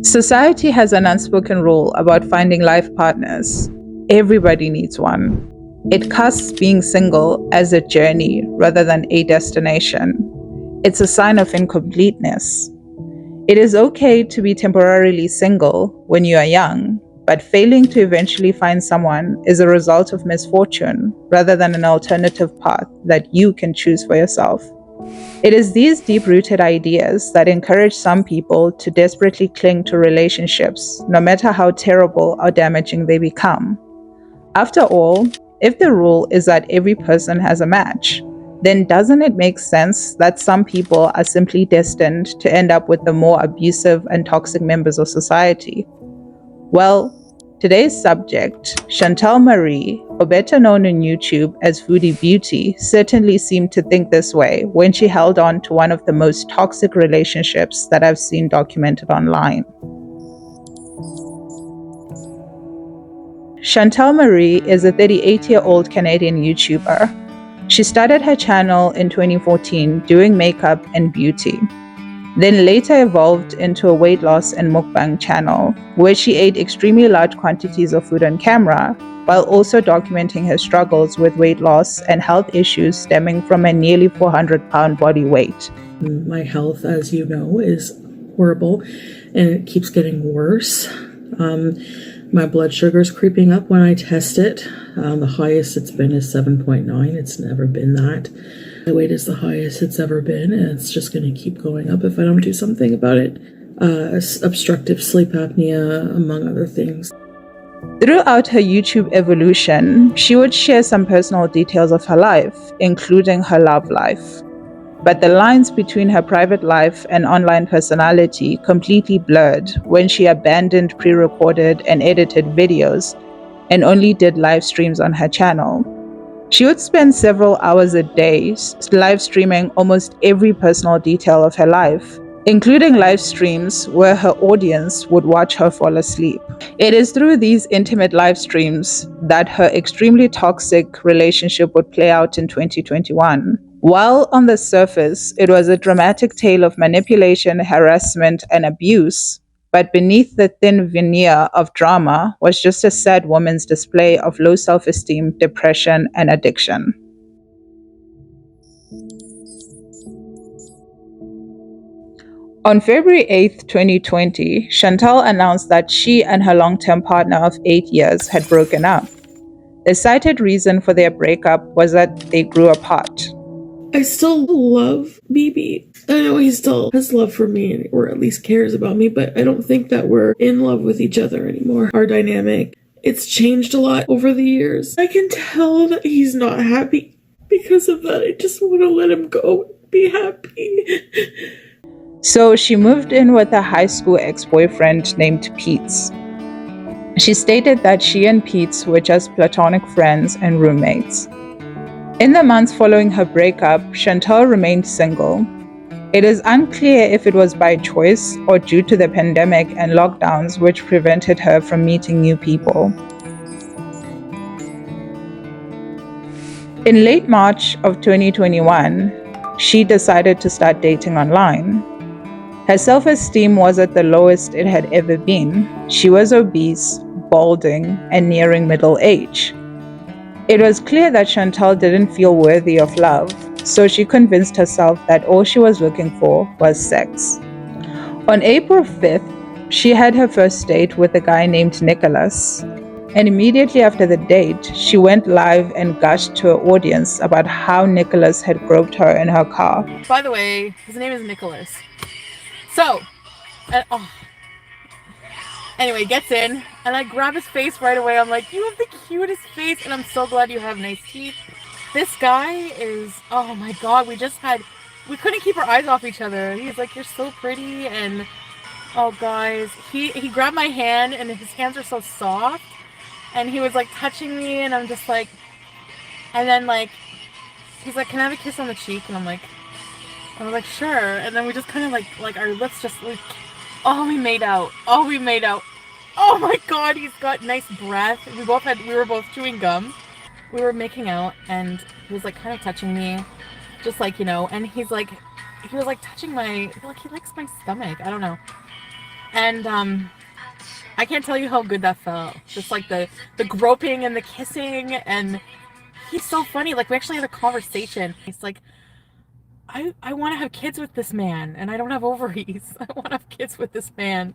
Society has an unspoken rule about finding life partners. Everybody needs one. It casts being single as a journey rather than a destination. It's a sign of incompleteness. It is okay to be temporarily single when you are young, but failing to eventually find someone is a result of misfortune rather than an alternative path that you can choose for yourself. It is these deep-rooted ideas that encourage some people to desperately cling to relationships, no matter how terrible or damaging they become. After all, if the rule is that every person has a match, then doesn't it make sense that some people are simply destined to end up with the more abusive and toxic members of society? Well, today's subject, Chantal Marie, or better known on YouTube as Foodie Beauty, certainly seemed to think this way when she held on to one of the most toxic relationships that I've seen documented online. Chantal Marie is a 38-year-old Canadian YouTuber. She started her channel in 2014 doing makeup and beauty, then later evolved into a weight loss and mukbang channel, where she ate extremely large quantities of food on camera, while also documenting her struggles with weight loss and health issues stemming from a nearly 400-pound body weight. My health, as you know, is horrible, and it keeps getting worse. My blood sugar is creeping up when I test it. The highest it's been is 7.9. It's never been that. My weight is the highest it's ever been, and it's just going to keep going up if I don't do something about it. Obstructive sleep apnea, among other things. Throughout her YouTube evolution, she would share some personal details of her life, including her love life. But the lines between her private life and online personality completely blurred when she abandoned pre-recorded and edited videos and only did live streams on her channel. She would spend several hours a day live streaming almost every personal detail of her life, including live streams where her audience would watch her fall asleep. It is through these intimate live streams that her extremely toxic relationship would play out in 2021. While on the surface, it was a dramatic tale of manipulation, harassment, and abuse, but beneath the thin veneer of drama was just a sad woman's display of low self-esteem, depression, and addiction. On February 8, 2020, Chantal announced that she and her long-term partner of 8 years had broken up. The cited reason for their breakup was that they grew apart. I still love BB. I know he still has love for me, or at least cares about me, but I don't think that we're in love with each other anymore. Our dynamic, it's changed a lot over the years. I can tell that he's not happy because of that. I just want to let him go and be happy. So she moved in with a high school ex-boyfriend named Pete. She stated that she and Pete were just platonic friends and roommates. In the months following her breakup, Chantal remained single. It is unclear if it was by choice or due to the pandemic and lockdowns which prevented her from meeting new people. In late March of 2021, she decided to start dating online. Her self-esteem was at the lowest it had ever been. She was obese, balding, and nearing middle age. It was clear that Chantal didn't feel worthy of love, so she convinced herself that all she was looking for was sex. On April 5th, she had her first date with a guy named Nicholas, and immediately after the date, she went live and gushed to her audience about how Nicholas had groped her in her car. By the way, his name is Nicholas. So, anyway, gets in, and I grab his face right away. I'm like, you have the cutest face, and I'm so glad you have nice teeth. This guy is, oh my god, we couldn't keep our eyes off each other. He's like, you're so pretty, and, oh guys, he grabbed my hand, and his hands are so soft, and he was like touching me, and I'm just like, and then like, he's like, can I have a kiss on the cheek? And I was like, sure, and then we just kind of like our lips just like, we made out. Oh my god, he's got nice breath. We were both chewing gum. We were making out, and he was like kind of touching me, just like, you know, and he was like touching he likes my stomach, I don't know. And I can't tell you how good that felt. Just like the groping and the kissing, and he's so funny. Like, we actually had a conversation. He's like, I want to have kids with this man, and I don't have ovaries. I want to have kids with this man.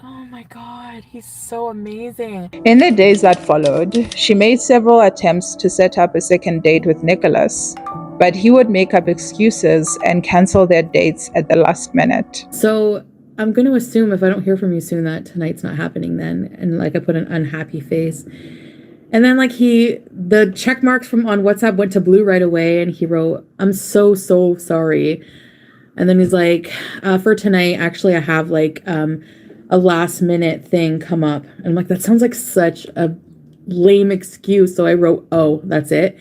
Oh my god, he's so amazing. In the days that followed, she made several attempts to set up a second date with Nicholas, but he would make up excuses and cancel their dates at the last minute. So I'm going to assume if I don't hear from you soon that tonight's not happening then. And like I put an unhappy face. And then like the check marks from on WhatsApp went to blue right away. And he wrote, I'm so sorry. And then he's like, for tonight, actually, I have like a last minute thing come up. And I'm like, that sounds like such a lame excuse. So I wrote, oh, that's it.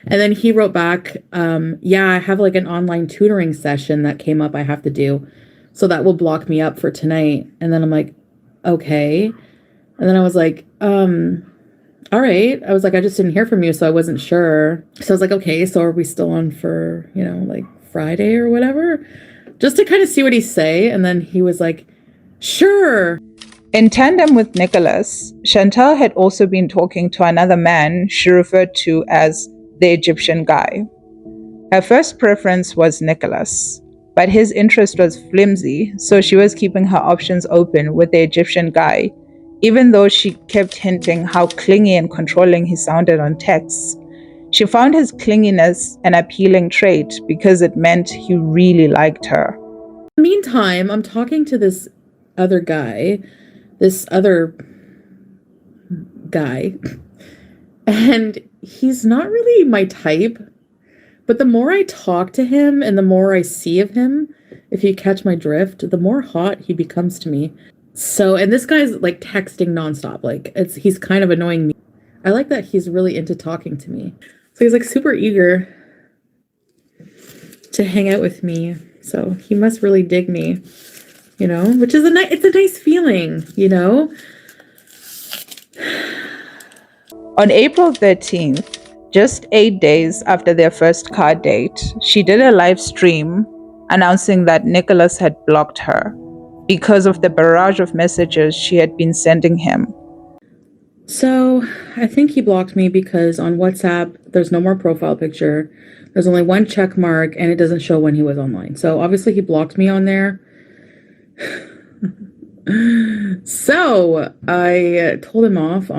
And then he wrote back, yeah, I have like an online tutoring session that came up I have to do. So that will block me up for tonight. And then I'm like, okay. And then I was like, all right. I was like, I just didn't hear from you, so I wasn't sure. So I was like, okay, so are we still on for, like Friday or whatever? Just to kind of see what he'd say. And then he was like, sure. In tandem with Nicholas, Chantal had also been talking to another man she referred to as the Egyptian guy. Her first preference was Nicholas, but his interest was flimsy, so she was keeping her options open with the Egyptian guy, even though she kept hinting how clingy and controlling he sounded on texts. She found his clinginess an appealing trait because it meant he really liked her. In the meantime, I'm talking to this other guy, and he's not really my type. But the more I talk to him and the more I see of him, if you catch my drift, the more hot he becomes to me. So, and this guy's like texting nonstop. Like he's kind of annoying me. I like that he's really into talking to me. So he's like super eager to hang out with me. So he must really dig me, which is it's a nice feeling, On April 13th, just 8 days after their first car date, she did a live stream announcing that Nicholas had blocked her because of the barrage of messages she had been sending him. So I think he blocked me because on WhatsApp, there's no more profile picture. There's only one check mark and it doesn't show when he was online. So obviously he blocked me on there. So I told him off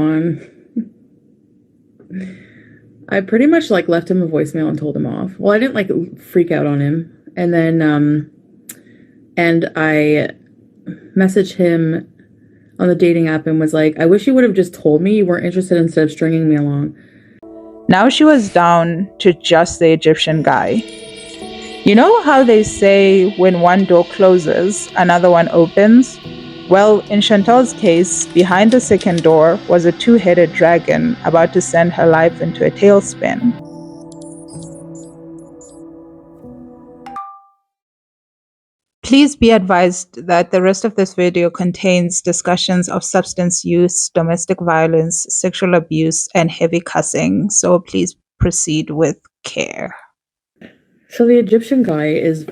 I pretty much like left him a voicemail and told him off. Well, I didn't like freak out on him. And then, and I messaged him on the dating app and was like, I wish you would have just told me you weren't interested instead of stringing me along. Now she was down to just the Egyptian guy. You know how they say when one door closes, another one opens? Well, in Chantal's case, behind the second door was a two-headed dragon about to send her life into a tailspin. Please be advised that the rest of this video contains discussions of substance use, domestic violence, sexual abuse, and heavy cussing, so please proceed with care. So the Egyptian guy is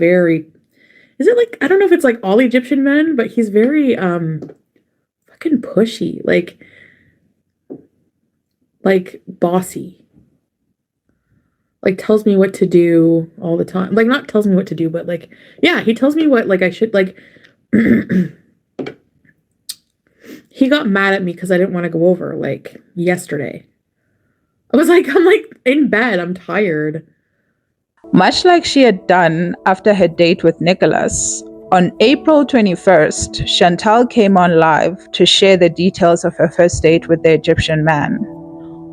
is it like, I don't know if it's like all Egyptian men, but he's very fucking pushy, like bossy. Like tells me what to do all the time. Like not tells me what to do, but like, yeah, he tells me what like I should like. He got mad at me because I didn't want to go over like yesterday. I'm like in bed, I'm tired. Much like she had done after her date with Nicholas, on April 21st, Chantal came on live to share the details of her first date with the Egyptian man.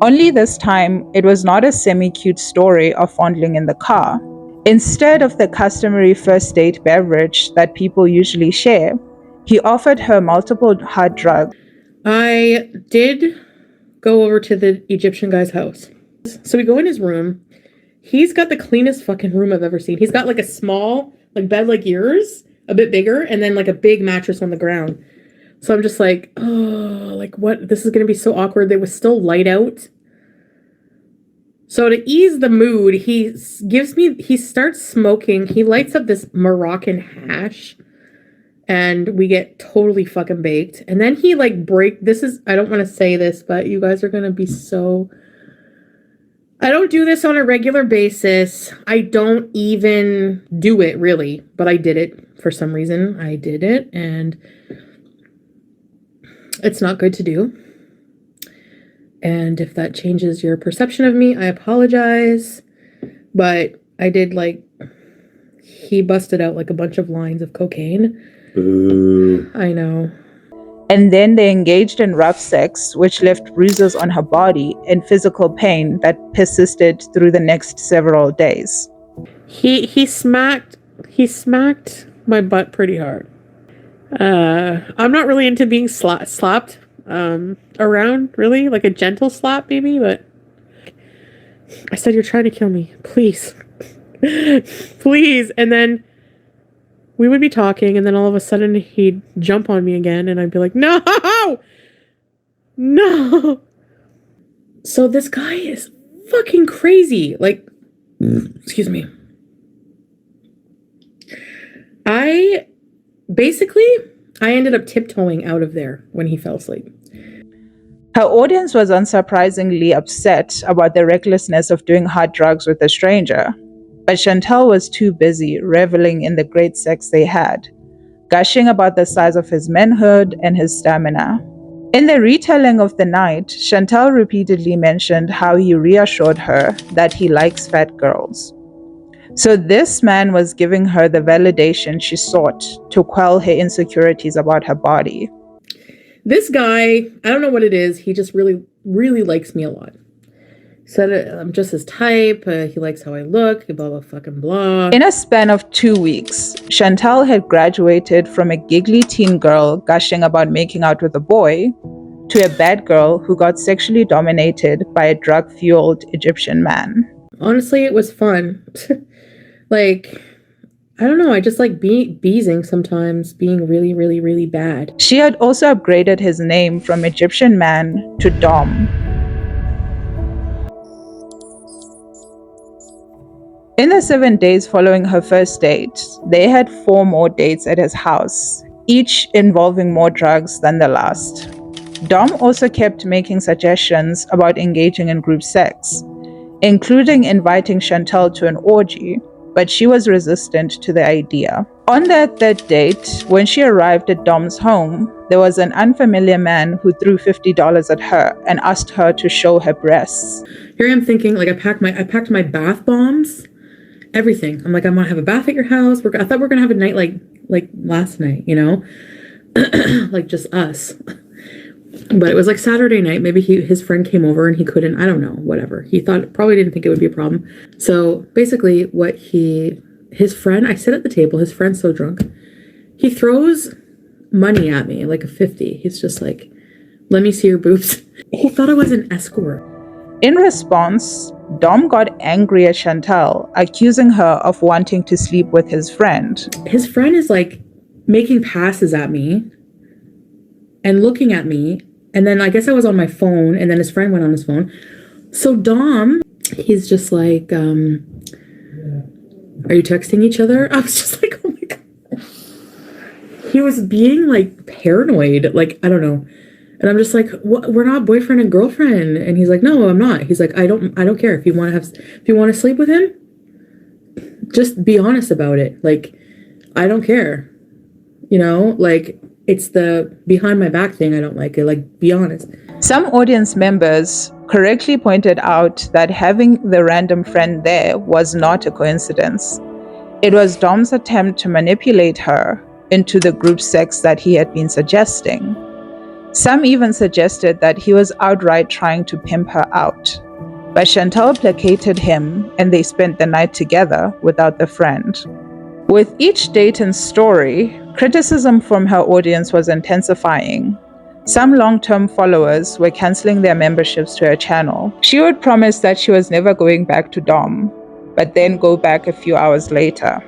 Only this time, it was not a semi-cute story of fondling in the car. Instead of the customary first date beverage that people usually share, he offered her multiple hard drugs. I did go over to the Egyptian guy's house. So we go in his room. He's got the cleanest fucking room I've ever seen. He's got like a small like bed like yours, a bit bigger, and then like a big mattress on the ground. So I'm just like, oh, like what? This is going to be so awkward. They was still light out. So to ease the mood, he starts smoking. He lights up this Moroccan hash. and we get totally fucking baked. And then he like I don't want to say this, but you guys are going to be so... I don't do this on a regular basis. I don't even do it really, but I did it for some reason. I did it, and it's not good to do. And if that changes your perception of me, I apologize. But I did he busted out like a bunch of lines of cocaine. Ooh. I know. And then they engaged in rough sex, which left bruises on her body and physical pain that persisted through the next several days. He smacked my butt pretty hard. I'm not really into being slapped around, really, like a gentle slap maybe, but I said, "You're trying to kill me, please." Please. And then we would be talking, and then all of a sudden he'd jump on me again, and I'd be like, no. So this guy is fucking crazy. Excuse me. I ended up tiptoeing out of there when he fell asleep. Her audience was unsurprisingly upset about the recklessness of doing hard drugs with a stranger. But Chantal was too busy reveling in the great sex they had, gushing about the size of his manhood and his stamina. In the retelling of the night, Chantal repeatedly mentioned how he reassured her that he likes fat girls. So this man was giving her the validation she sought to quell her insecurities about her body. This guy, I don't know what it is, he just really, really likes me a lot. Said I'm just his type, he likes how I look, blah, blah, fucking blah. In a span of 2 weeks, Chantal had graduated from a giggly teen girl gushing about making out with a boy to a bad girl who got sexually dominated by a drug-fueled Egyptian man. Honestly, it was fun. I don't know, I just like beezing sometimes, being really, really, really bad. She had also upgraded his name from Egyptian man to Dom. In the 7 days following her first date, they had 4 more dates at his house, each involving more drugs than the last. Dom also kept making suggestions about engaging in group sex, including inviting Chantal to an orgy, but she was resistant to the idea. On that third date, when she arrived at Dom's home, there was an unfamiliar man who threw $50 at her and asked her to show her breasts. Here I am thinking, I packed my bath bombs. Everything. I'm like, I'm gonna have a bath at your house. I thought we were gonna have a night like last night, you know, like just us. But it was like Saturday night. Maybe his friend came over and he couldn't. I don't know. Whatever. He probably didn't think it would be a problem. So basically, his friend. I sit at the table. His friend's so drunk, he throws money at me, like a 50. He's just like, "Let me see your boobs." He thought I was an escort. In response, Dom got angry at Chantal, accusing her of wanting to sleep with his friend. His friend is like making passes at me and looking at me. And then I guess I was on my phone, and then his friend went on his phone. So Dom, he's just like, are you texting each other? I was just like, oh my God. He was being like paranoid. I don't know. And I'm just like, we're not boyfriend and girlfriend. And he's like, no, I'm not. He's like, I don't care. If you want to sleep with him, just be honest about it. I don't care. You know, it's the behind my back thing I don't like it. Be honest. Some audience members correctly pointed out that having the random friend there was not a coincidence. It was Dom's attempt to manipulate her into the group sex that he had been suggesting. Some even suggested that he was outright trying to pimp her out. But Chantal placated him, and they spent the night together without the friend. With each date and story, criticism from her audience was intensifying. Some long-term followers were canceling their memberships to her channel. She would promise that she was never going back to Dom, but then go back a few hours later.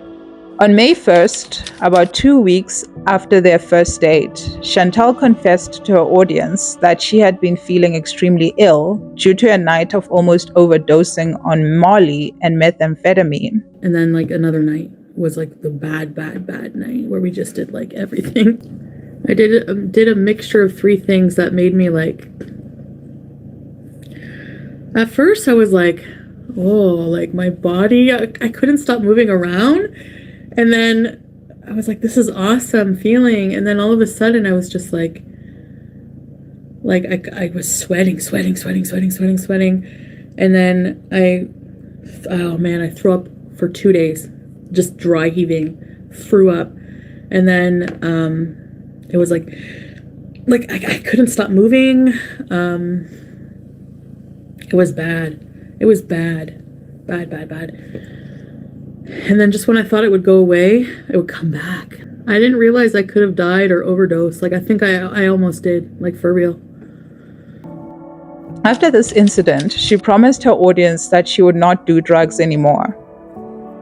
On May 1st, about 2 weeks after their first date, Chantal confessed to her audience that she had been feeling extremely ill due to a night of almost overdosing on Molly and methamphetamine. And then another night was like the bad night where we just did like everything. I did a mixture of 3 things that made me like, at first I was like, oh, like my body, I couldn't stop moving around. And then I was like, this is awesome feeling. And then all of a sudden I was just like I was sweating. And then I threw up for 2 days, just dry heaving, threw up. And then it was like I couldn't stop moving. It was bad. It was bad. And then just when I thought it would go away, it would come back. I didn't realize I could have died or overdosed. Like, I think I almost did, like, for real. After this incident, she promised her audience that she would not do drugs anymore.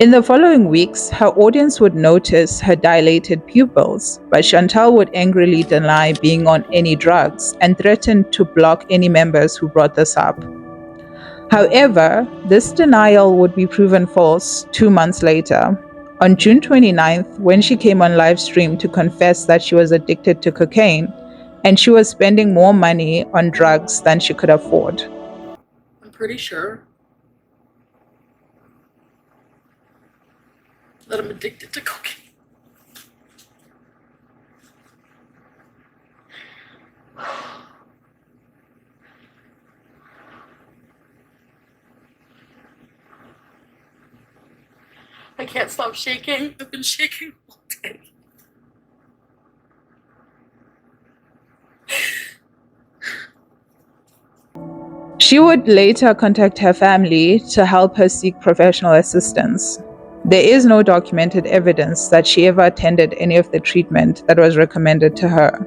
In the following weeks, her audience would notice her dilated pupils, but Chantal would angrily deny being on any drugs and threaten to block any members who brought this up. However, this denial would be proven false 2 months later. On June 29th, when she came on live stream to confess that she was addicted to cocaine and she was spending more money on drugs than she could afford. I'm pretty sure that I'm addicted to cocaine. I can't stop shaking. I've been shaking all day. She would later contact her family to help her seek professional assistance. There is no documented evidence that she ever attended any of the treatment that was recommended to her,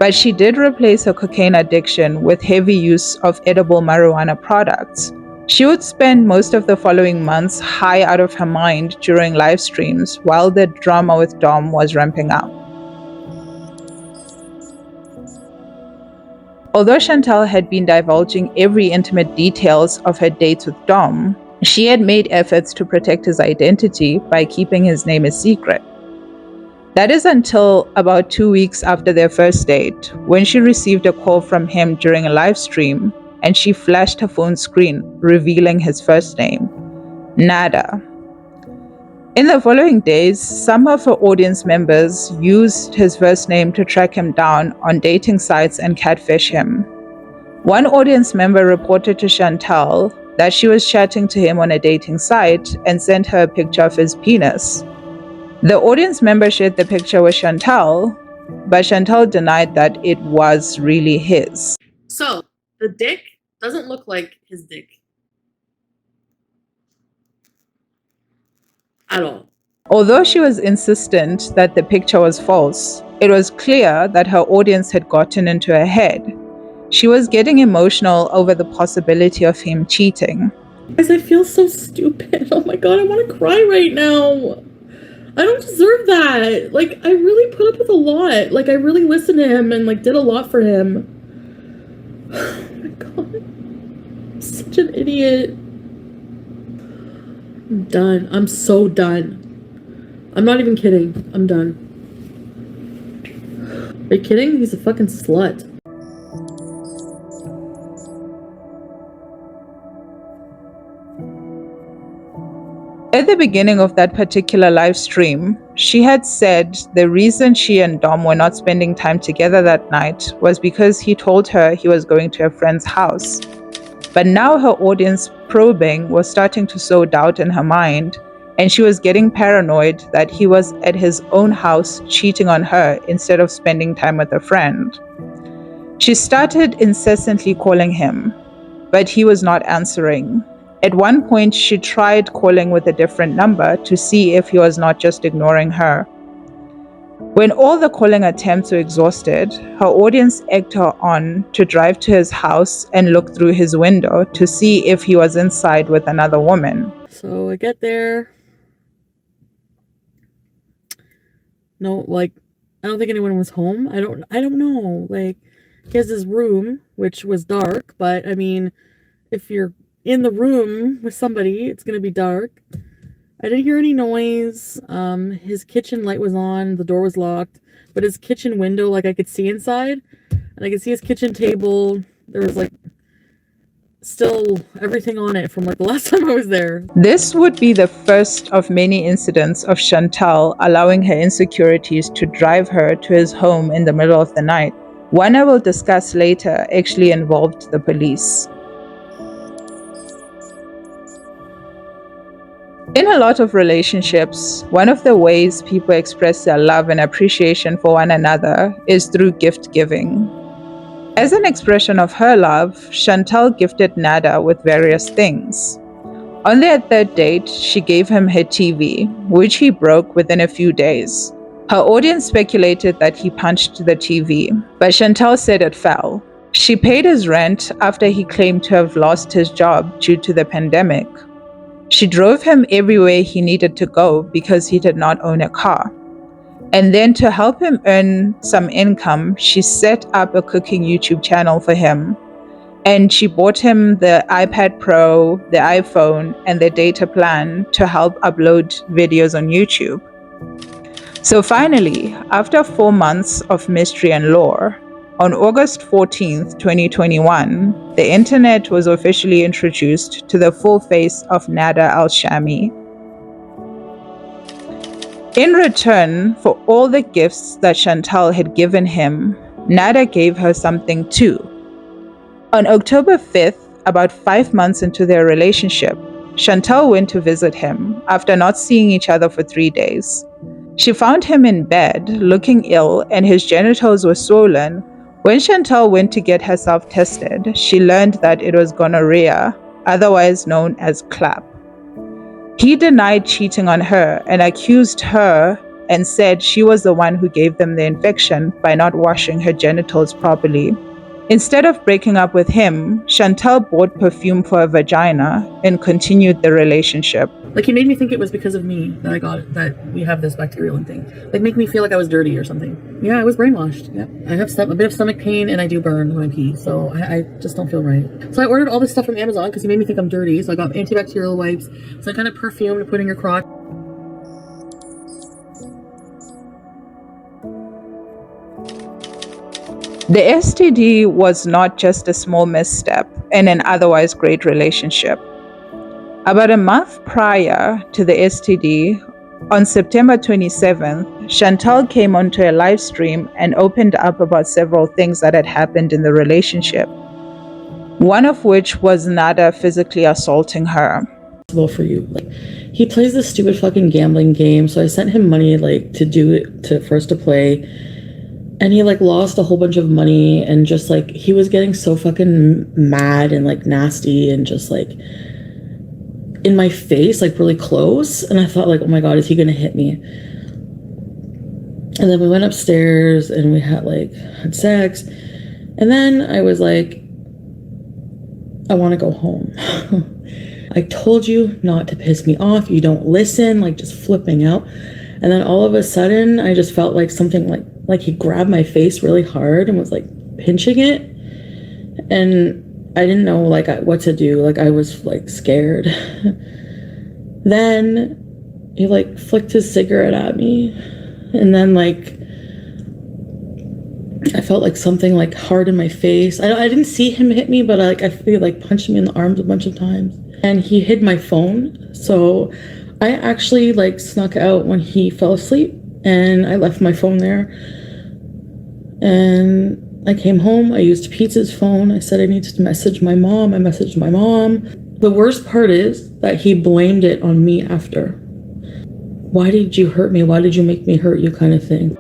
but she did replace her cocaine addiction with heavy use of edible marijuana products. She would spend most of the following months high out of her mind during live streams while the drama with Dom was ramping up. Although Chantal had been divulging every intimate details of her dates with Dom, she had made efforts to protect his identity by keeping his name a secret. That is until about 2 weeks after their first date, when she received a call from him during a live stream, and she flashed her phone screen, revealing his first name, Nader. In the following days, some of her audience members used his first name to track him down on dating sites and catfish him. One audience member reported to Chantal that she was chatting to him on a dating site and sent her a picture of his penis. The audience member shared the picture with Chantal, but Chantal denied that it was really his. So, the dick doesn't look like his dick. At all. Although she was insistent that the picture was false, it was clear that her audience had gotten into her head. She was getting emotional over the possibility of him cheating. Guys, I feel so stupid. Oh my god, I want to cry right now. I don't deserve that. Like, I really put up with a lot. Like, I really listened to him and, like, did a lot for him. Oh my god. I'm such an idiot. I'm done. I'm so done. I'm not even kidding. I'm done. Are you kidding? He's a fucking slut. At the beginning of that particular live stream, she had said the reason she and Dom were not spending time together that night was because he told her he was going to a friend's house. But now her audience probing was starting to sow doubt in her mind, and she was getting paranoid that he was at his own house cheating on her instead of spending time with a friend. She started incessantly calling him, but he was not answering. At one point, she tried calling with a different number to see if he was not just ignoring her. When all the calling attempts were exhausted, her audience egged her on to drive to his house and look through his window to see if he was inside with another woman. So I get there. No, like, I don't think anyone was home. I don't know. Like, he has his room, which was dark, but I mean, if you're in the room with somebody, it's gonna be dark. I didn't hear any noise. His kitchen light was on, the door was locked, but his kitchen window, like I could see inside, and I could see his kitchen table. There was like still everything on it from like the last time I was there. This would be the first of many incidents of Chantal allowing her insecurities to drive her to his home in the middle of the night. One I will discuss later actually involved the police. In a lot of relationships, one of the ways people express their love and appreciation for one another is through gift giving. As an expression of her love, Chantal gifted Nader with various things. On their third date, she gave him her TV, which he broke within a few days. Her audience speculated that he punched the TV, but Chantal said it fell. She paid his rent after he claimed to have lost his job due to the pandemic. She drove him everywhere he needed to go because he did not own a car. And then to help him earn some income, she set up a cooking YouTube channel for him. And she bought him the iPad Pro, the iPhone, and the data plan to help upload videos on YouTube. So finally, after 4 months of mystery and lore, on August 14th, 2021, the internet was officially introduced to the full face of Nader Elshamy. In return for all the gifts that Chantal had given him, Nader gave her something too. On October 5th, about 5 months into their relationship, Chantal went to visit him after not seeing each other for 3 days. She found him in bed, looking ill, and his genitals were swollen. When Chantal went to get herself tested, she learned that it was gonorrhea, otherwise known as CPap. He denied cheating on her and accused her and said she was the one who gave them the infection by not washing her genitals properly. Instead of breaking up with him, Chantal bought perfume for her vagina and continued the relationship. Like, he made me think it was because of me that I got it, that we have this bacterial thing. Like, make me feel like I was dirty or something. Yeah, I was brainwashed. Yeah, I have a bit of stomach pain and I do burn when I pee, so I just don't feel right. So I ordered all this stuff from Amazon because he made me think I'm dirty. So I got antibacterial wipes, some kind of perfume to put in your crotch. The STD was not just a small misstep in an otherwise great relationship. About a month prior to the STD, on September 27th, Chantal came onto a live stream and opened up about several things that had happened in the relationship. One of which was Nader physically assaulting her. For you, like, he plays this stupid fucking gambling game, so I sent him money like for us to play. And he like lost a whole bunch of money, and just like he was getting so fucking mad and like nasty and just like in my face, like really close. And I thought like, oh my God, is he gonna hit me? And then we went upstairs and we had sex. And then I was like, I want to go home. I told you not to piss me off. You don't listen, like just flipping out. And then all of a sudden I just felt like something like he grabbed my face really hard and was like pinching it, and I didn't know like what to do. Like I was like scared. Then he like flicked his cigarette at me, and then like I felt like something like hard in my face. I didn't see him hit me, but I feel like punched me in the arms a bunch of times. And he hid my phone, so I actually like snuck out when he fell asleep, and I left my phone there. And I came home, I used Pete's phone. I said I needed to message my mom. I messaged my mom. The worst part is that he blamed it on me after. Why did you hurt me? Why did you make me hurt you, kind of thing.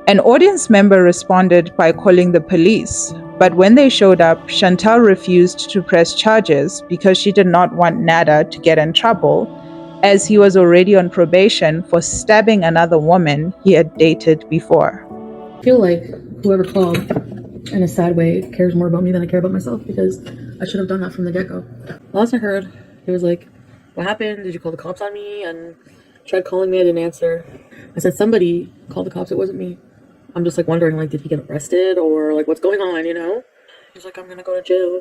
An audience member responded by calling the police, but when they showed up, Chantal refused to press charges because she did not want Nader to get in trouble, as he was already on probation for stabbing another woman he had dated before. I feel like whoever called, in a sad way, cares more about me than I care about myself, because I should have done that from the get-go. Last I heard, he was like, what happened? Did you call the cops on me? And tried calling me, I didn't answer. I said, somebody called the cops, it wasn't me. I'm just like wondering, like, did he get arrested, or like what's going on, you know? He's like, I'm gonna go to jail.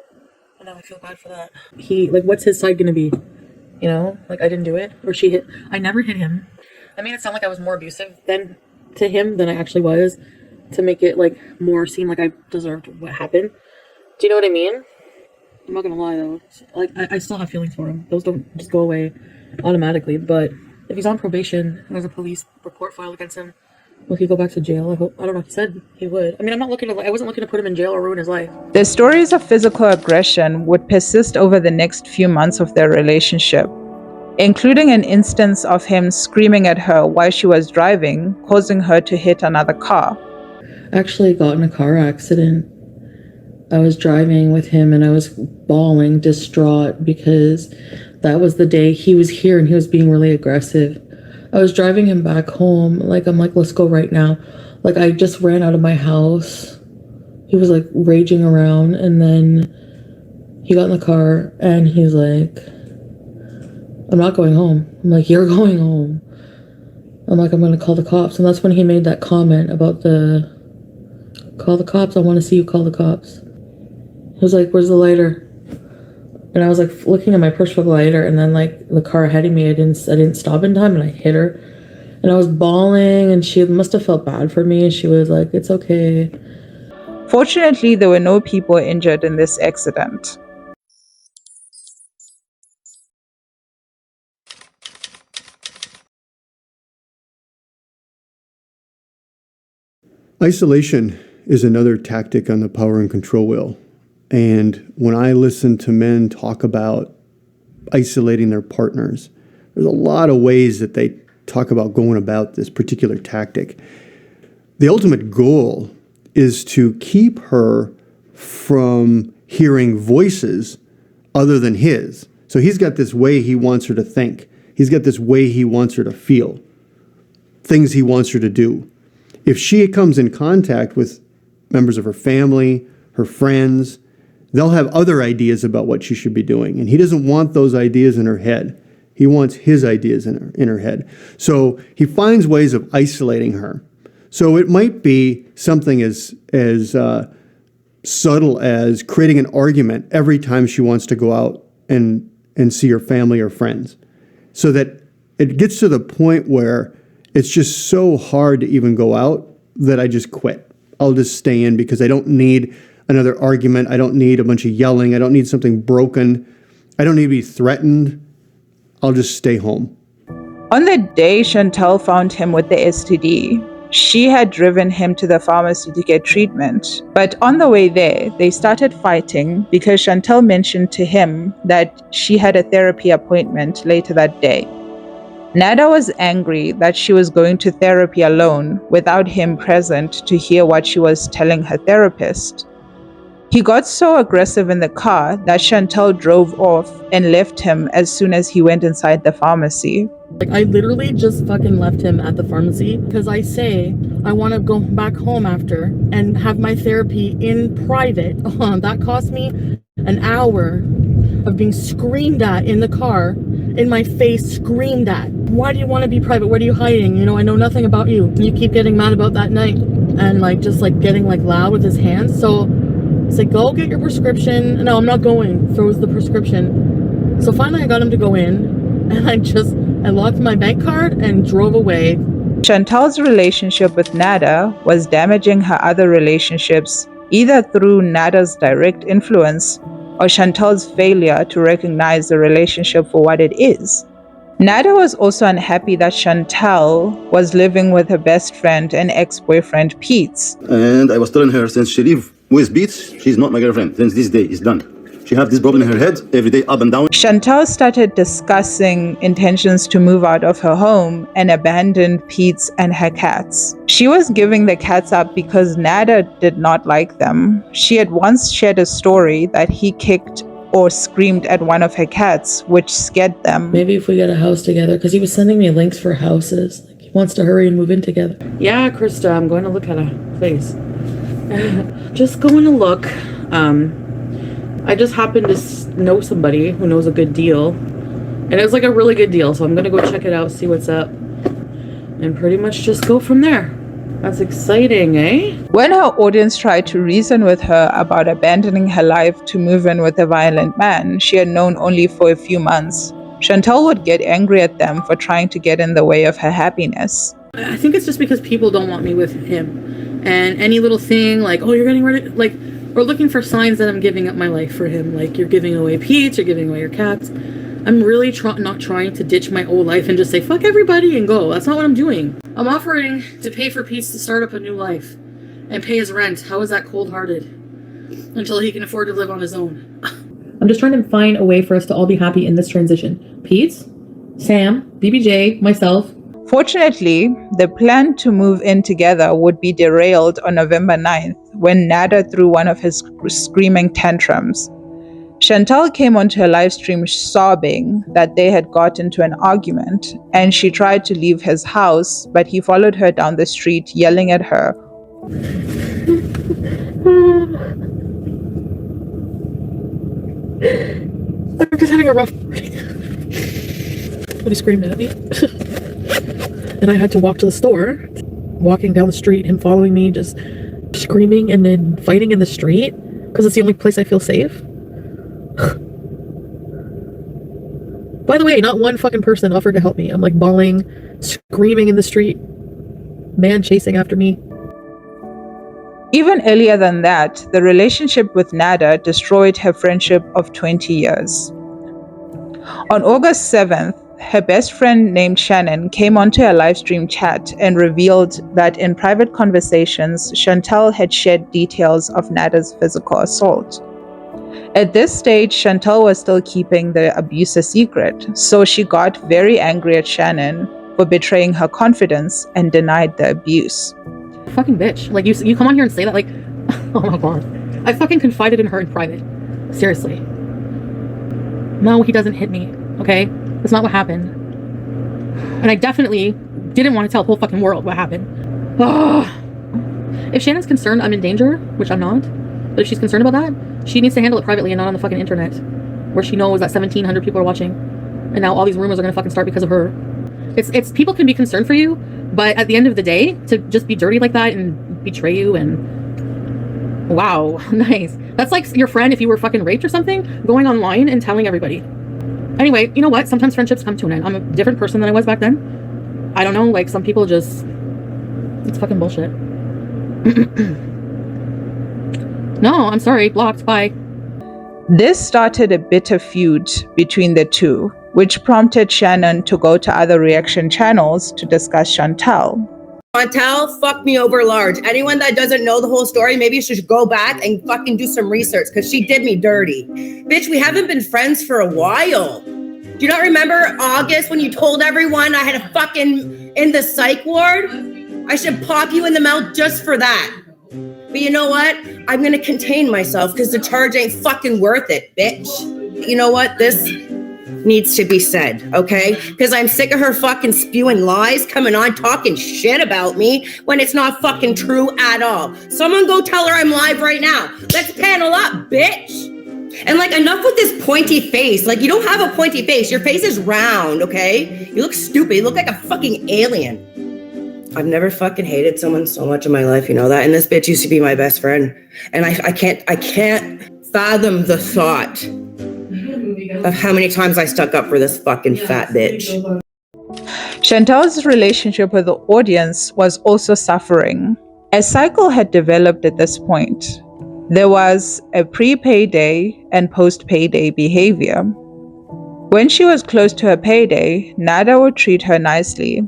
And now I feel bad for that. He, like, what's his side gonna be? you know, like I didn't do it, or she hit. I never hit him. I made it sound like I was more abusive to him than I actually was, to make it like more seem like I deserved what happened. Do you know what I mean? I'm not gonna lie though. Like I still have feelings for him. Those don't just go away automatically. But if he's on probation and there's a police report filed against him, will he go back to jail? I don't know. He said he would. I mean, I wasn't looking to put him in jail or ruin his life. The stories of physical aggression would persist over the next few months of their relationship, including an instance of him screaming at her while she was driving, causing her to hit another car. I actually got in a car accident. I was driving with him and I was bawling, distraught, because that was the day he was here and he was being really aggressive. I was driving him back home. I'm like, let's go right now. Like, I just ran out of my house. He was like raging around, and then he got in the car and he's like, I'm not going home. I'm like, you're going home. I'm like, I'm going to call the cops. And that's when he made that comment about call the cops. I want to see you call the cops. He was like, where's the lighter? And I was like looking at my push for the lighter, and then like the car ahead of me, I didn't stop in time, and I hit her. And I was bawling, and she must have felt bad for me. She was like, it's okay. Fortunately, there were no people injured in this accident. Isolation is another tactic on the power and control wheel. And when I listen to men talk about isolating their partners, there's a lot of ways that they talk about going about this particular tactic. The ultimate goal is to keep her from hearing voices other than his. So he's got this way he wants her to think. He's got this way he wants her to feel, things he wants her to do. If she comes in contact with members of her family, her friends, they'll have other ideas about what she should be doing. And he doesn't want those ideas in her head. He wants his ideas in her head. So he finds ways of isolating her. So it might be something as subtle as creating an argument every time she wants to go out and see her family or friends, so that it gets to the point where it's just so hard to even go out that I just quit. I'll just stay in because I don't need another argument. I don't need a bunch of yelling. I don't need something broken. I don't need to be threatened. I'll just stay home. On the day Chantal found him with the STD, she had driven him to the pharmacy to get treatment. But on the way there, they started fighting because Chantal mentioned to him that she had a therapy appointment later that day. Nader was angry that she was going to therapy alone without him present to hear what she was telling her therapist. He got so aggressive in the car that Chantal drove off and left him as soon as he went inside the pharmacy. Like, I literally just fucking left him at the pharmacy because I say I want to go back home after and have my therapy in private. That cost me an hour of being screamed at in the car, in my face, screamed at. Why do you want to be private? What are you hiding? You know, I know nothing about you. You keep getting mad about that night and just getting loud with his hands. So it's like, go get your prescription. No, I'm not going. Throws the prescription. So finally I got him to go in, and I locked my bank card and drove away. Chantal's relationship with Nader was damaging her other relationships, either through Nader's direct influence or Chantal's failure to recognize the relationship for what it is. Nader was also unhappy that Chantal was living with her best friend and ex-boyfriend Pete. And I was telling her, since she live with Pete, she's not my girlfriend. Since this day is done. She have this problem in her head every day, up and down. Chantal started discussing intentions to move out of her home and abandon Pete and her cats. She was giving the cats up because Nader did not like them. She had once shared a story that he kicked or screamed at one of her cats, which scared them. Maybe if we get a house together, because he was sending me links for houses. He wants to hurry and move in together. Yeah, Krista, I'm going to look at a place. Just going to look. I just happened to know somebody who knows a good deal, and it was a really good deal, so I'm gonna go check it out, see what's up, and pretty much just go from there. That's exciting, eh? When her audience tried to reason with her about abandoning her life to move in with a violent man she had known only for a few months, Chantal would get angry at them for trying to get in the way of her happiness. I think it's just because people don't want me with him. And any little thing like, oh, you're getting rid of, like, or looking for signs that I'm giving up my life for him. Like, you're giving away Pete, you're giving away your cats. I'm really not trying to ditch my old life and just say, fuck everybody and go. That's not what I'm doing. I'm offering to pay for Pete to start up a new life and pay his rent. How is that cold-hearted? Until he can afford to live on his own. I'm just trying to find a way for us to all be happy in this transition. Pete, Sam, BBJ, myself. Fortunately, the plan to move in together would be derailed on November 9th when Nader threw one of his screaming tantrums. Chantal came onto her live stream sobbing that they had got into an argument, and she tried to leave his house, but he followed her down the street yelling at her. I'm just having a rough morning. But he screamed at me. And I had to walk to the store. Walking down the street, him following me, just screaming and then fighting in the street because it's the only place I feel safe. By the way, not one fucking person offered to help me. I'm like bawling, screaming in the street, man chasing after me. Even earlier than that, the relationship with Nader destroyed her friendship of 20 years. On August 7th, her best friend named Shannon came onto a live stream chat and revealed that in private conversations, Chantal had shared details of Nader's physical assault. At this stage, Chantal was still keeping the abuse a secret, so she got very angry at Shannon for betraying her confidence and denied the abuse. Fucking bitch. Like, you come on here and say that, like, oh my god. I fucking confided in her in private. Seriously. No, he doesn't hit me, okay? That's not what happened. And I definitely didn't want to tell the whole fucking world what happened. If Shannon's concerned I'm in danger, which I'm not, but if she's concerned about that, she needs to handle it privately and not on the fucking internet, where she knows that 1,700 people are watching, and now all these rumors are gonna fucking start because of her. It's people can be concerned for you, but at the end of the day, to just be dirty like that and betray you and wow, nice. That's like your friend if you were fucking raped or something, going online and telling everybody. Anyway, you know what? Sometimes friendships come to an end. I'm a different person than I was back then. I don't know, like some people just, it's fucking bullshit. No, I'm sorry, blocked, bye. This started a bitter feud between the two, which prompted Shannon to go to other reaction channels to discuss Chantal. Chantal fucked me over large. Anyone that doesn't know the whole story, maybe you should go back and fucking do some research because she did me dirty. Bitch, we haven't been friends for a while. Do you not remember August when you told everyone I had a fucking in the psych ward? I should pop you in the mouth just for that. But you know what? I'm gonna contain myself because the charge ain't fucking worth it, bitch. You know what? This needs to be said, okay? Because I'm sick of her fucking spewing lies, coming on talking shit about me when it's not fucking true at all. Someone go tell her I'm live right now. Let's panel up, bitch. And like, enough with this pointy face. Like, you don't have a pointy face. Your face is round, okay? You look stupid. You look like a fucking alien. I've never fucking hated someone so much in my life, you know that? And this bitch used to be my best friend. And I can't fathom the thought of how many times I stuck up for this fucking fat bitch. Chantal's relationship with the audience was also suffering. A cycle had developed at this point. There was a pre-payday and post-payday behavior. When she was close to her payday, Nader would treat her nicely.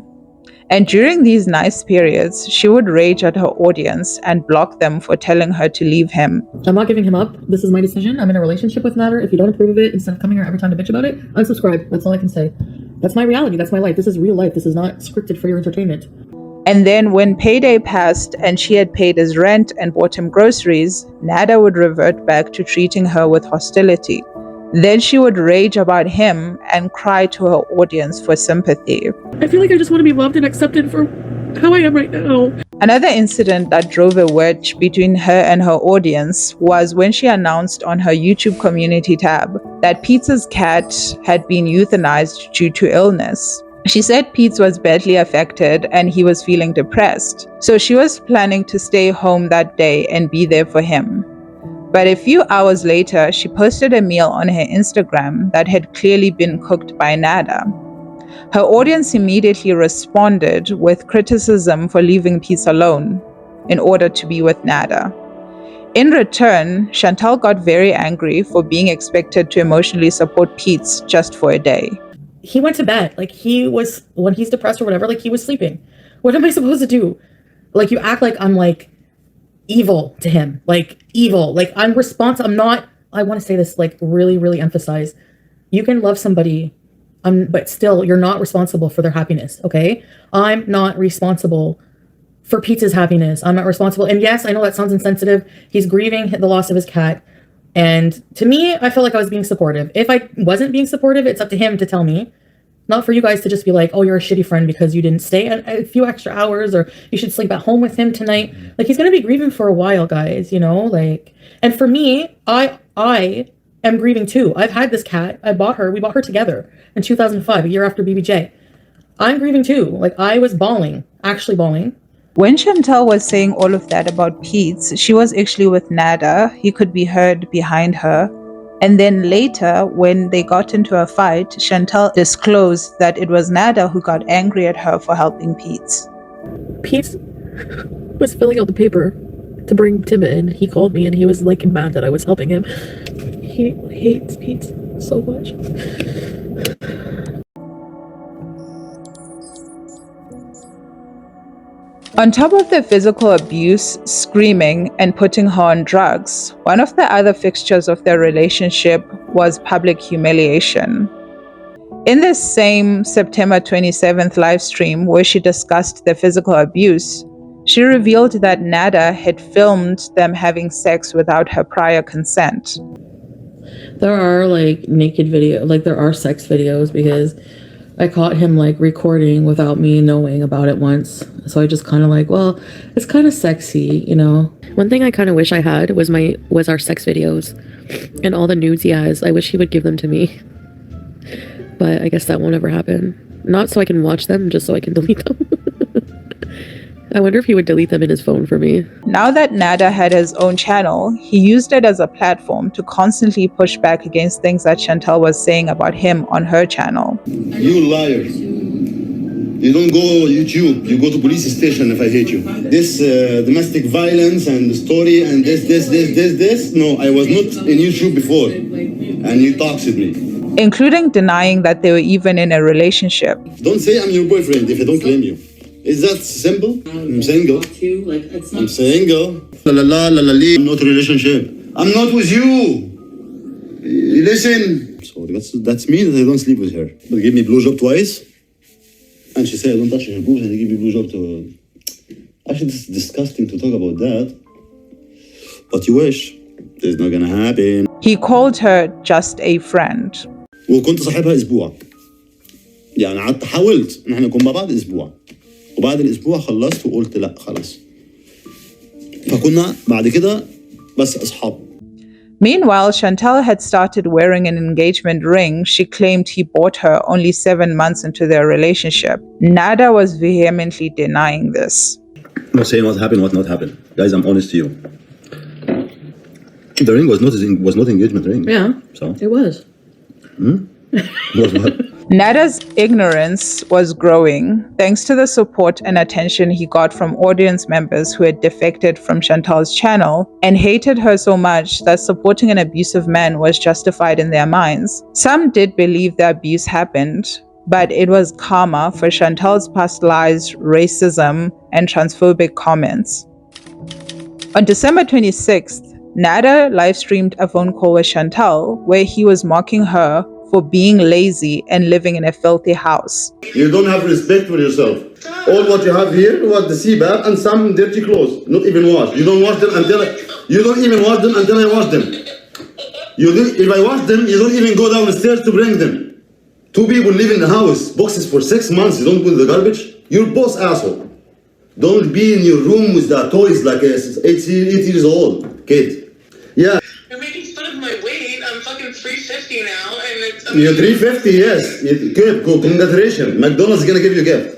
And during these nice periods, she would rage at her audience and block them for telling her to leave him. I'm not giving him up. This is my decision. I'm in a relationship with Nader. If you don't approve of it, instead of coming here every time to bitch about it, unsubscribe. That's all I can say. That's my reality. That's my life. This is real life. This is not scripted for your entertainment. And then when payday passed and she had paid his rent and bought him groceries, Nader would revert back to treating her with hostility. Then she would rage about him and cry to her audience for sympathy. I feel like I just want to be loved and accepted for how I am right now. Another incident that drove a wedge between her and her audience was when she announced on her YouTube community tab that Pete's cat had been euthanized due to illness. She said Pete was badly affected and he was feeling depressed, so she was planning to stay home that day and be there for him. But a few hours later, she posted a meal on her Instagram that had clearly been cooked by Nader. Her audience immediately responded with criticism for leaving Pete alone in order to be with Nader. In return, Chantal got very angry for being expected to emotionally support Pete just for a day. He went to bed. Like, he was, when he's depressed or whatever, like, he was sleeping. What am I supposed to do? Like, you act like I'm, like, evil to him. Like, evil. Like, I'm responsible. I'm not, I want to say this, like, really, really emphasize. You can love somebody, but still, you're not responsible for their happiness, okay? I'm not responsible for Pete's happiness. I'm not responsible. And yes, I know that sounds insensitive. He's grieving the loss of his cat. And to me, I felt like I was being supportive. If I wasn't being supportive, it's up to him to tell me. Not for you guys to just be like, oh, you're a shitty friend because you didn't stay a few extra hours, or you should sleep at home with him tonight. Like, he's going to be grieving for a while, guys, you know? Like, and for me, I am grieving too. I've had this cat. We bought her together in 2005, a year after BBJ. I'm grieving too. Like, I was bawling, actually bawling. When Chantal was saying all of that about Pete, she was actually with Nader. He could be heard behind her. And then later, when they got into a fight, Chantal disclosed that it was Nader who got angry at her for helping Pete. Pete was filling out the paper to bring Tim in. He called me and he was like mad that I was helping him. He hates Pete so much. On top of the physical abuse, screaming, and putting her on drugs, one of the other fixtures of their relationship was public humiliation. In this same September 27th live stream where she discussed the physical abuse, she revealed that Nader had filmed them having sex without her prior consent. There are like naked video, like there are sex videos, because I caught him like recording without me knowing about it once. So I just kind of like, well, it's kind of sexy, you know. One thing I kind of wish I had was our sex videos and all the nudes he has. I wish he would give them to me, but I guess that won't ever happen. Not so I can watch them, just so I can delete them. I wonder if he would delete them in his phone for me. Now that Nader had his own channel, he used it as a platform to constantly push back against things that Chantal was saying about him on her channel. You liars. You don't go YouTube, you go to police station if I hate you. This domestic violence and the story and this. No, I was not in YouTube before. And you toxic me. Including denying that they were even in a relationship. Don't say I'm your boyfriend if I don't claim you. Is that simple? I'm single. I'm single. La la la la la la. I'm not in a relationship. I'm not with you. Listen. So that's me that I don't sleep with her. But give me blowjob twice. And she said, I don't touch her boobs, and they give me blowjob to... Actually, it's disgusting to talk about that. But you wish. It's not gonna happen. He called her just a friend. وكنت صاحبها أسبوع. يعني قعدت حاولت إن احنا نكون مع بعض أسبوع. وبعد الأسبوع خلصت وقلت لا خلاص. فكنا بعد كده بس أصحاب. Meanwhile, Chantal had started wearing an engagement ring she claimed he bought her only 7 months into their relationship. Nader was vehemently denying this. I'm not saying what happened, what not happened. Guys, I'm honest to you. The ring was not engagement ring. Yeah, so it was. Was what? Nader's ignorance was growing thanks to the support and attention he got from audience members who had defected from Chantal's channel and hated her so much that supporting an abusive man was justified in their minds. Some did believe the abuse happened, but it was karma for Chantal's past lies, racism, and transphobic comments. On December 26th, Nader live-streamed a phone call with Chantal where he was mocking her for being lazy and living in a filthy house. You don't have respect for yourself. All what you have here was the CPap and some dirty clothes, not even washed. You don't wash them until I wash them. If I wash them, you don't even go downstairs to bring them. 2 people live in the house, boxes for 6 months. You don't put the garbage. You're boss asshole. Don't be in your room with the toys like a 8 years old kid. Yeah. You're making fun of my weight. I'm fucking 350 now, and it's... You're 350, yes. Good, congratulations. McDonald's is gonna give you a gift.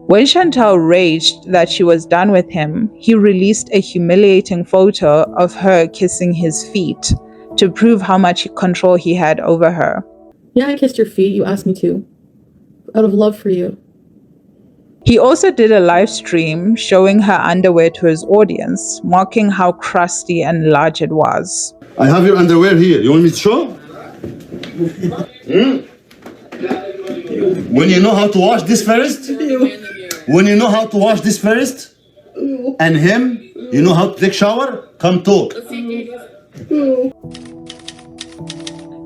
When Chantal raged that she was done with him, he released a humiliating photo of her kissing his feet to prove how much control he had over her. Yeah, I kissed your feet. You asked me to. Out of love for you. He also did a live stream showing her underwear to his audience, mocking how crusty and large it was. I have your underwear here. You want me to show? When you know how to wash this first, and him, you know how to take shower, come talk.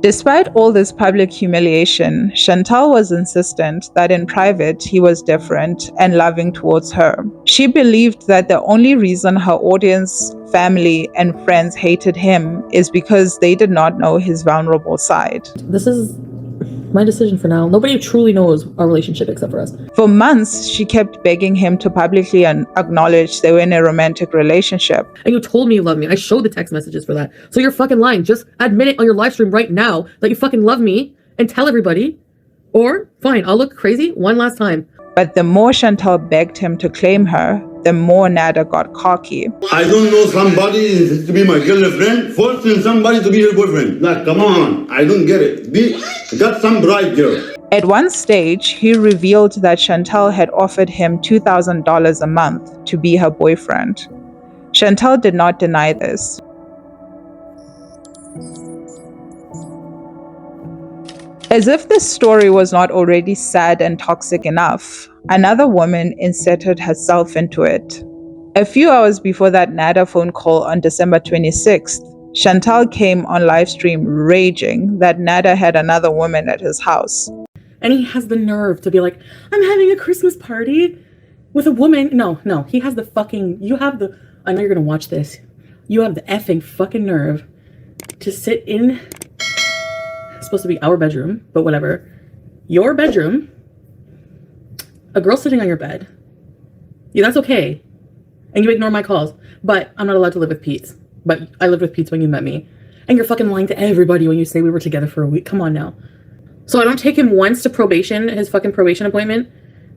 Despite all this public humiliation, Chantal was insistent that in private he was different and loving towards her. She believed that the only reason her audience, family, and friends hated him is because they did not know his vulnerable side. This is my decision for now. Nobody truly knows our relationship except for us. For months, she kept begging him to publicly acknowledge they were in a romantic relationship. And you told me you love me. I showed the text messages for that. So you're fucking lying. Just admit it on your live stream right now that you fucking love me and tell everybody. Or, fine, I'll look crazy one last time. But the more Chantal begged him to claim her, the more Nader got cocky. I don't know somebody to be my girlfriend, forcing somebody to be your boyfriend. Like, come on, I don't get it. Got some bride girl. At one stage, he revealed that Chantal had offered him $2,000 a month to be her boyfriend. Chantal did not deny this. As if this story was not already sad and toxic enough, another woman inserted herself into it. A few hours before that Nader phone call on December 26th, Chantal came on livestream raging that Nader had another woman at his house. And he has the nerve to be like, I'm having a Christmas party with a woman. No, he has the fucking, I know you're gonna watch this. You have the effing fucking nerve to sit in, it's supposed to be our bedroom, but whatever. Your bedroom, a girl sitting on your bed. Yeah, that's okay. And you ignore my calls. But I'm not allowed to live with Pete. But I lived with Pete when you met me. And you're fucking lying to everybody when you say we were together for a week. Come on now. So I don't take him once to probation, his fucking probation appointment,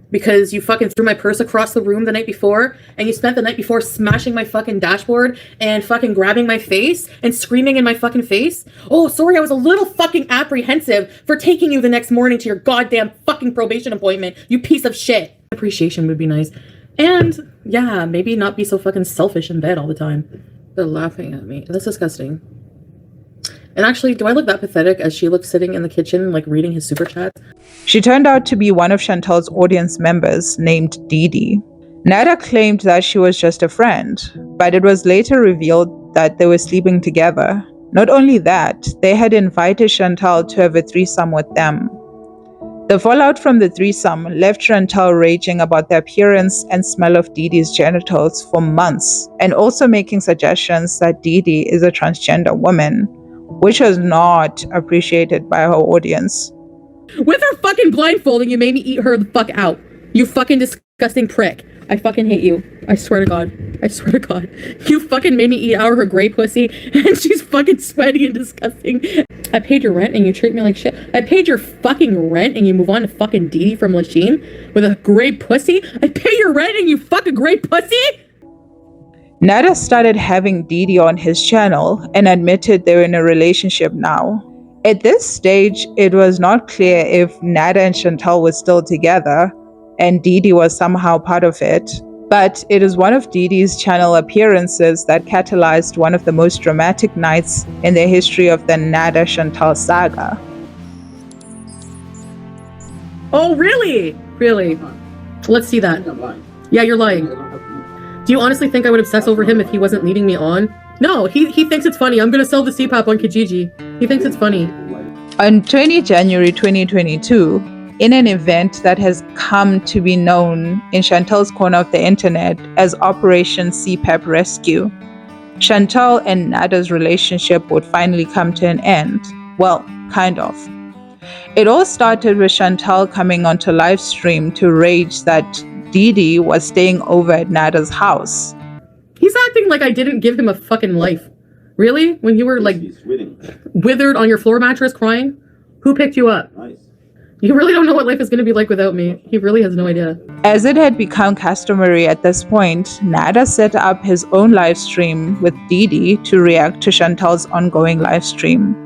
because you fucking threw my purse across the room the night before, and you spent the night before smashing my fucking dashboard and fucking grabbing my face and screaming in my fucking face. Oh, sorry, I was a little fucking apprehensive for taking you the next morning to your goddamn fucking probation appointment, you piece of shit. Appreciation would be nice. And yeah, maybe not be so fucking selfish in bed all the time. They're laughing at me. That's disgusting. And actually, do I look that pathetic as she looks sitting in the kitchen, like reading his super chats? She turned out to be one of Chantal's audience members named Didi. Nader claimed that she was just a friend, but it was later revealed that they were sleeping together. Not only that, they had invited Chantal to have a threesome with them. The fallout from the threesome left Chantal raging about the appearance and smell of Didi's genitals for months, and also making suggestions that Didi is a transgender woman, which was not appreciated by her audience. With her fucking blindfolding, you made me eat her the fuck out. You fucking disgusting prick. I fucking hate you. I swear to God. I swear to God. You fucking made me eat out her gray pussy, and she's fucking sweaty and disgusting. I paid your rent and you treat me like shit. I paid your fucking rent and you move on to fucking Didi from Lachine with a gray pussy. I pay your rent and you fuck a gray pussy? Nader started having Didi on his channel and admitted they were in a relationship now. At this stage, it was not clear if Nader and Chantal were still together and Didi was somehow part of it, but it is one of Didi's channel appearances that catalyzed one of the most dramatic nights in the history of the Nader-Chantal saga. Oh, really? Really? Let's see that. Yeah, you're lying. Do you honestly think I would obsess over him if he wasn't leading me on? No, he thinks it's funny. I'm gonna sell the CPap on Kijiji. He thinks it's funny. On 20 January 2022, in an event that has come to be known in Chantal's corner of the internet as Operation CPap Rescue, Chantal and Nader's relationship would finally come to an end. Well, kind of. It all started with Chantal coming onto live stream to rage that Didi was staying over at Nader's house. He's acting like I didn't give him a fucking life. Really? When you were like withered on your floor mattress crying? Who picked you up? Nice. You really don't know what life is going to be like without me. He really has no idea. As it had become customary at this point, Nader set up his own live stream with Didi to react to Chantal's ongoing live stream.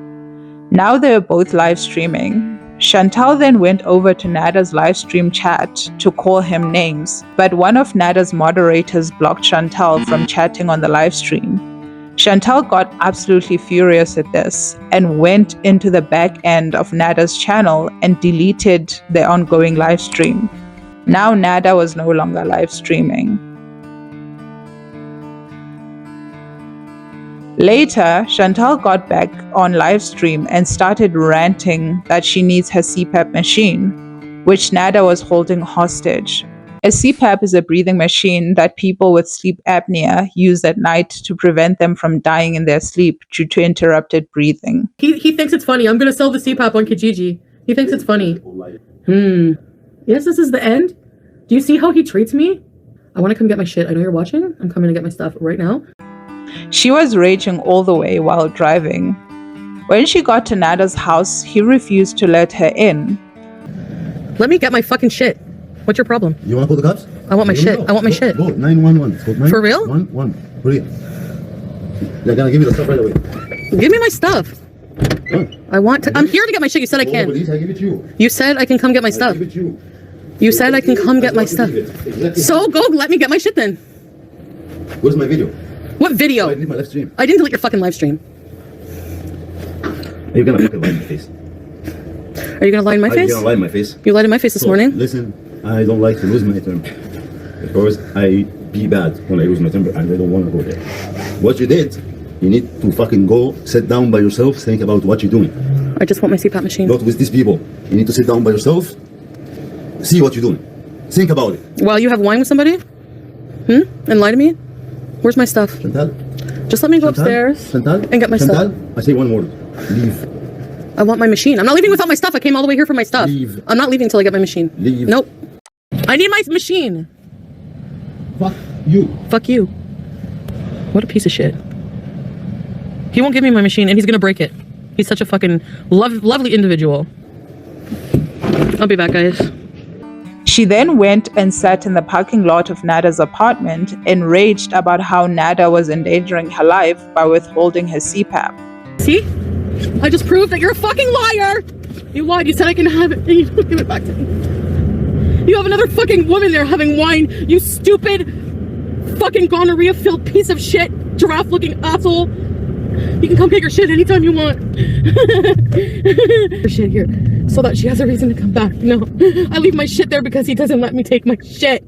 Now they were both live streaming. Chantal then went over to Nader's live stream chat to call him names, but one of Nader's moderators blocked Chantal from chatting on the live stream. Chantal got absolutely furious at this and went into the back end of Nader's channel and deleted the ongoing live stream. Now Nader was no longer live streaming. Later, Chantal got back on live stream and started ranting that she needs her CPap machine, which Nader was holding hostage. A CPap is a breathing machine that people with sleep apnea use at night to prevent them from dying in their sleep due to interrupted breathing. He thinks it's funny. I'm going to sell the CPAP on Kijiji. He thinks it's funny. Yes, this is the end. Do you see how he treats me? I want to come get my shit. I know you're watching. I'm coming to get my stuff right now. She was raging all the way while driving. When she got to Nader's house, he refused to let her in. Let me get my fucking shit. What's your problem? You want to call the cops? I want my shit. I want my shit. Go, 911. For real? 911. For real. They're going to give you the stuff right away. Give me my stuff. I want to. I'm here to get my shit. You said I can't. Police, I give it to you. You said I can come get my stuff. I give it to you. You said I can come get my stuff. Exactly. So go let me get my shit then. Where's my video? What video? I did my live stream. I didn't delete your fucking live stream. Are you going to fucking lie in my face? Are you gonna lie in my Are face? you going to lie in my face? You lied in my face this morning? Listen, I don't like to lose my temper. Because I be bad when I lose my temper and I don't want to go there. What you did, you need to fucking go sit down by yourself, think about what you're doing. I just want my CPAP machine. Not with these people. You need to sit down by yourself, see what you're doing. Think about it. While you have wine with somebody? And lie to me? Where's my stuff? Chantal? Just let me go upstairs Chantal? and get my stuff. I say one word. Leave. I want my machine. I'm not leaving without my stuff. I came all the way here for my stuff. Leave. I'm not leaving until I get my machine. Leave. Nope. I need my machine. Fuck you. Fuck you. What a piece of shit. He won't give me my machine and he's gonna break it. He's such a fucking lovely individual. I'll be back, guys. She then went and sat in the parking lot of Nader's apartment, enraged about how Nader was endangering her life by withholding his CPap. See? I just proved that you're a fucking liar! You lied, you said I can have it, and you don't give it back to me. You have another fucking woman there having wine, you stupid, fucking gonorrhea-filled piece of shit, giraffe-looking asshole. You can come get your shit anytime you want. Your shit here, so that she has a reason to come back. No, I leave my shit there because he doesn't let me take my shit.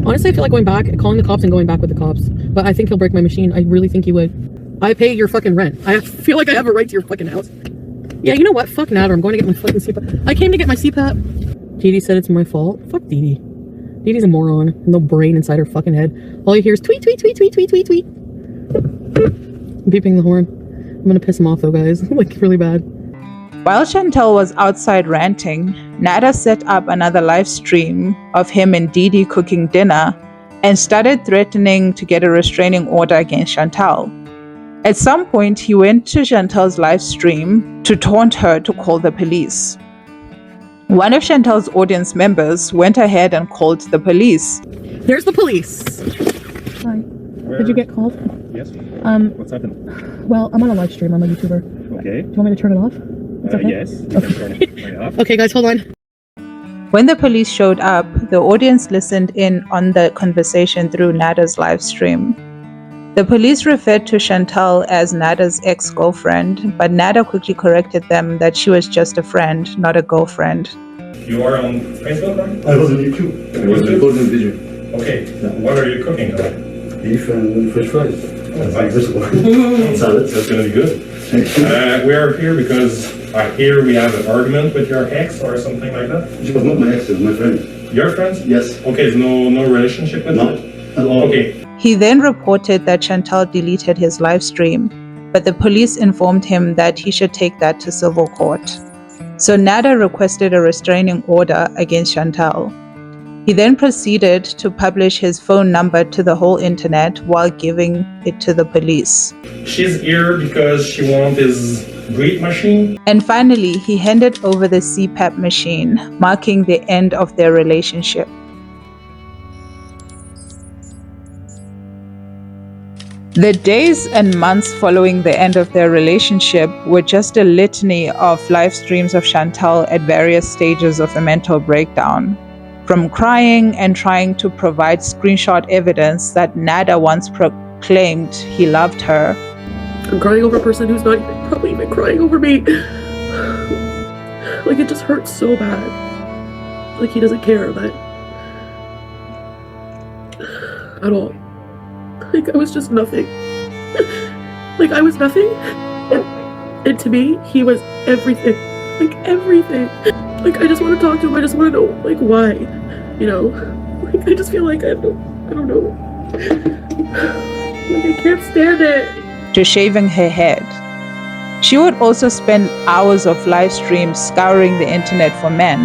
Honestly, I feel like going back, calling the cops and going back with the cops. But I think he'll break my machine. I really think he would. I pay your fucking rent. I feel like I have a right to your fucking house. Yeah, you know what? Fuck Nader. I'm going to get my fucking CPAP. I came to get my CPAP. Didi said it's my fault. Fuck Didi. Didi's a moron. No brain inside her fucking head. All you hear is tweet, tweet, tweet, tweet, tweet, tweet, tweet. I'm beeping the horn. I'm gonna piss him off though, guys. Like, really bad. While Chantal was outside ranting, Nader set up another live stream of him and Didi cooking dinner and started threatening to get a restraining order against Chantal. At some point, he went to Chantal's live stream to taunt her to call the police. One of Chantal's audience members went ahead and called the police. There's the police. Hi. Did you get called? Yes. What's happened? Well, I'm on a live stream. I'm a YouTuber. Okay. Do you want me to turn it off? It's okay? Yes. You can turn it right off. Okay, guys, hold on. When the police showed up, the audience listened in on the conversation through Nader's live stream. The police referred to Chantal as Nader's ex-girlfriend, but Nader quickly corrected them that she was just a friend, not a girlfriend. You are on Facebook, right? I was on YouTube. I was recording video. Okay. What are you cooking? Beef and French fries. Nice. Salad. That's gonna be good. We are here because I hear we have an argument with your ex or something like that. She was not my ex, it was my friend. Your friends? Yes. Okay, no relationship with No, her? at all. Okay. He then reported that Chantal deleted his live stream, but the police informed him that he should take that to civil court. So Nader requested a restraining order against Chantal. He then proceeded to publish his phone number to the whole internet while giving it to the police. She's here because she wants his breathe machine. And finally, he handed over the CPap machine, marking the end of their relationship. The days and months following the end of their relationship were just a litany of live streams of Chantal at various stages of a mental breakdown. From crying and trying to provide screenshot evidence that Nader once proclaimed he loved her. I'm crying over a person who's not probably even crying over me. Like, it just hurts so bad. Like, he doesn't care that at all. Like, I was just nothing. Like, I was nothing. And to me, he was everything. Like, everything. Like, I just want to talk to him. I just want to know, like, why. You know? Like, I just feel like I don't know. Like, I can't stand it. To shaving her head. She would also spend hours of live streams scouring the internet for men.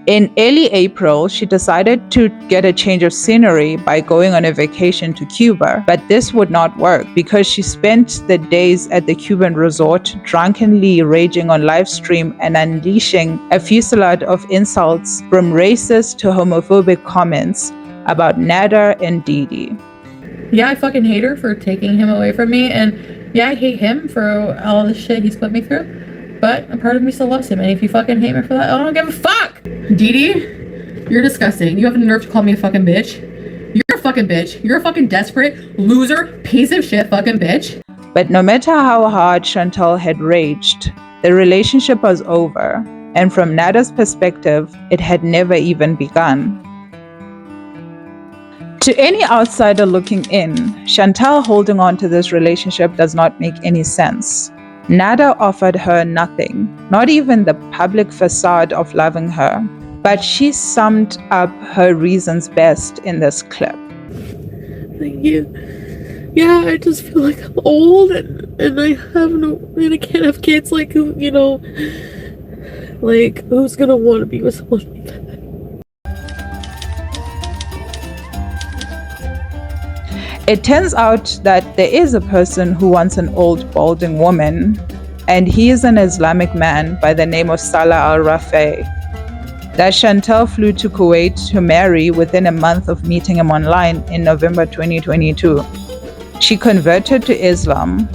In early April, she decided to get a change of scenery by going on a vacation to Cuba, but this would not work because she spent the days at the Cuban resort drunkenly raging on live stream and unleashing a fusillade of insults from racist to homophobic comments about Nader and Didi. Yeah, I fucking hate her for taking him away from me, and yeah, I hate him for all the shit he's put me through. But a part of me still loves him, and if you fucking hate me for that, I don't give a fuck! Didi, you're disgusting. You have the nerve to call me a fucking bitch. You're a fucking bitch. You're a fucking desperate, loser, piece of shit fucking bitch. But no matter how hard Chantal had raged, the relationship was over, and from Nader's perspective, it had never even begun. To any outsider looking in, Chantal holding on to this relationship does not make any sense. Nader offered her nothing, not even the public facade of loving her, but she summed up her reasons best in this clip. Thank you. Yeah, I just feel like I'm old and I have and I can't have kids. Like, who, you know, like, who's gonna want to be with someone like that? It turns out that there is a person who wants an old balding woman, and he is an Islamic man by the name of Salah Al-Rafai, that Chantal flew to Kuwait to marry within a month of meeting him online in November 2022. She converted to Islam.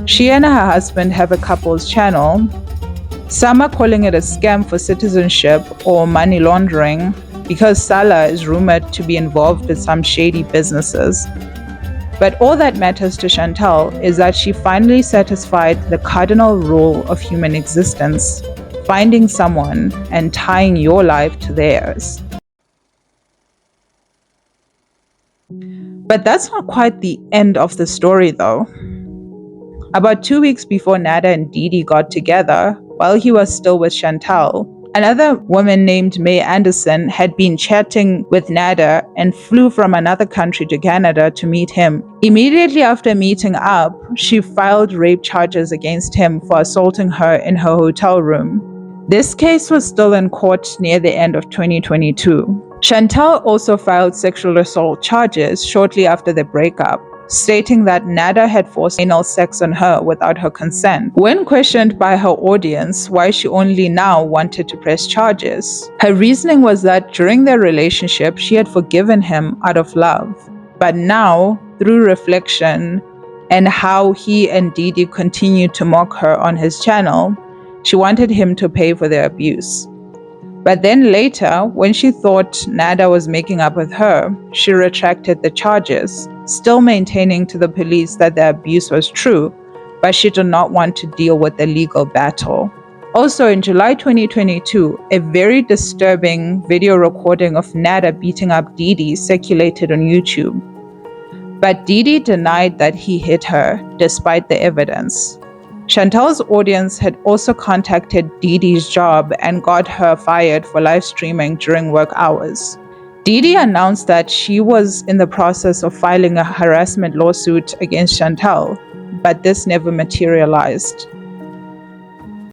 She and her husband have a couple's channel. Some are calling it a scam for citizenship or money laundering because Salah is rumored to be involved with some shady businesses. But all that matters to Chantal is that she finally satisfied the cardinal rule of human existence, finding someone and tying your life to theirs. But that's not quite the end of the story though. About 2 weeks before Nader and Didi got together, while he was still with Chantal, another woman named May Anderson had been chatting with Nader and flew from another country to Canada to meet him. Immediately after meeting up, she filed rape charges against him for assaulting her in her hotel room. This case was still in court near the end of 2022. Chantal also filed sexual assault charges shortly after the breakup, stating that Nader had forced anal sex on her without her consent. When questioned by her audience why she only now wanted to press charges, her reasoning was that during their relationship she had forgiven him out of love. But now, through reflection and how he and Didi continued to mock her on his channel, she wanted him to pay for their abuse. But then later, when she thought Nader was making up with her, she retracted the charges, still maintaining to the police that the abuse was true, but she did not want to deal with the legal battle. Also, in July 2022, a very disturbing video recording of Nader beating up Didi circulated on YouTube. But Didi denied that he hit her, despite the evidence. Chantal's audience had also contacted Didi's job and got her fired for live streaming during work hours. Didi announced that she was in the process of filing a harassment lawsuit against Chantal, but this never materialized.